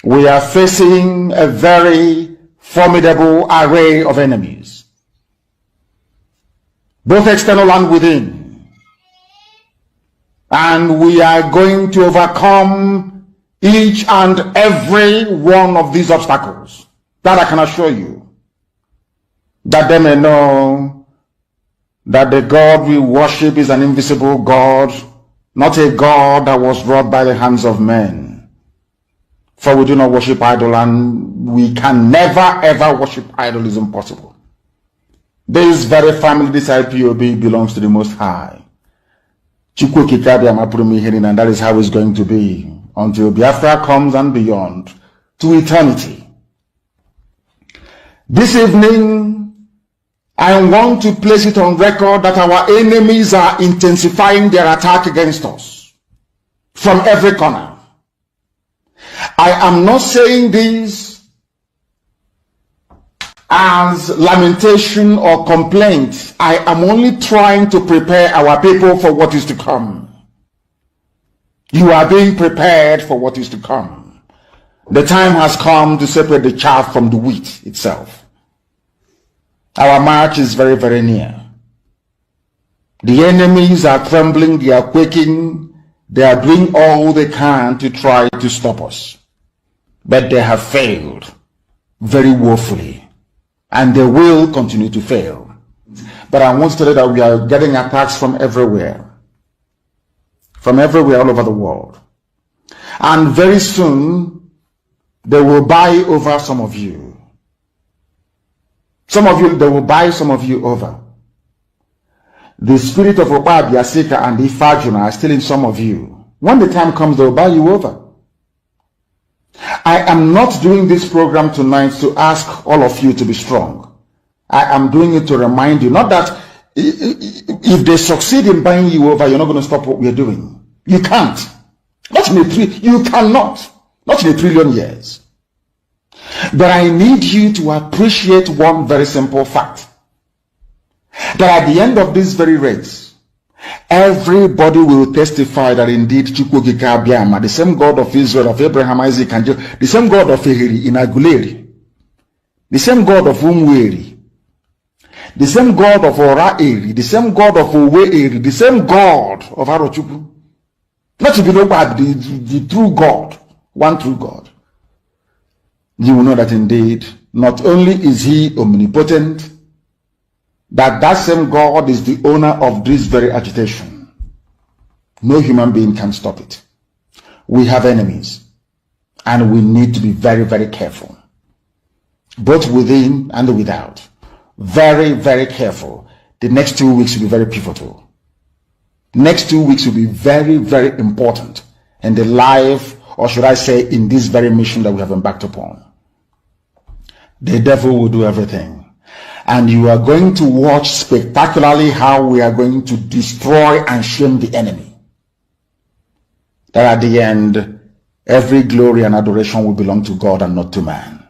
We are facing a very formidable array of enemies, both external and within. And we are going to overcome each and every one of these obstacles. That I can assure you, that they may know that the God we worship is an invisible God, not a God that was wrought by the hands of men. For we do not worship idol, and we can never ever worship idol. Is impossible. This very family, this IPOB, belongs to the Most High. And that is how it's going to be until Biafra comes and beyond, to eternity. This evening, I want to place it on record that our enemies are intensifying their attack against us from every corner. I am not saying this as lamentation or complaint. I am only trying to prepare our people for what is to come. You are being prepared for what is to come. The time has come to separate the chaff from the wheat itself. Our march is very, very near. The enemies are trembling, they are quaking, they are doing all they can to try to stop us. But they have failed very woefully, and they will continue to fail. But I want to tell you that we are getting attacks from everywhere all over the world. And very soon, they will buy over some of you. They will buy some of you over. The spirit of Oba, Biasika, and Ifajuna are still in some of you. When the time comes, they will buy you over. I am not doing this program tonight to ask all of you to be strong. I am doing it to remind you, not that if they succeed in buying you over, you're not going to stop what we are doing. You can't. You cannot. Not in a trillion years. But I need you to appreciate one very simple fact. That at the end of this very race, everybody will testify that indeed Chukwuokike Abiama, the same God of Israel, of Abraham, Isaac, and Jacob, the same God of Ehiri in Aguleri, the same God of Umweri, the same God of Ora-Eri, the same God of Owe-Eri, the same God of Arochukwu, not to be nobody, the true God, one true God. You will know that indeed, not only is he omnipotent, that same God is the owner of this very agitation. No human being can stop it. We have enemies, and we need to be very, very careful, both within and without. Very, very careful. The next 2 weeks will be very pivotal. Next 2 weeks will be very, very important in the life, or should I say, in this very mission that we have embarked upon. The devil will do everything. And you are going to watch spectacularly how we are going to destroy and shame the enemy. That at the end, every glory and adoration will belong to God and not to man.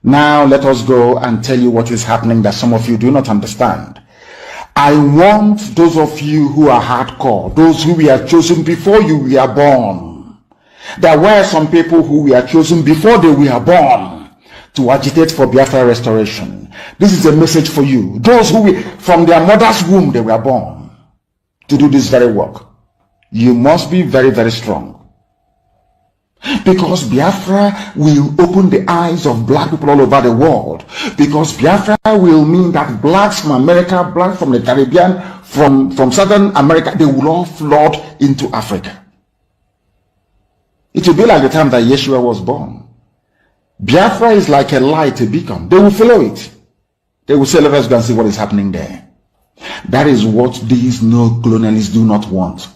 Now let us go and tell you what is happening that some of you do not understand. I want those of you who are hardcore, those who were chosen before you were born. There were some people who were chosen before they were born to agitate for Biafra restoration. This is a message for you. Those who from their mother's womb they were born to do this very work. You must be very, very strong. Because Biafra will open the eyes of black people all over the world. Because Biafra will mean that blacks from America, blacks from the Caribbean, from Southern America, they will all flood into Africa. It will be like the time that Yeshua was born. Biafra is like a light, a beacon. They will follow it. They will say, let us go and see what is happening there. That is what these no colonialists do not want.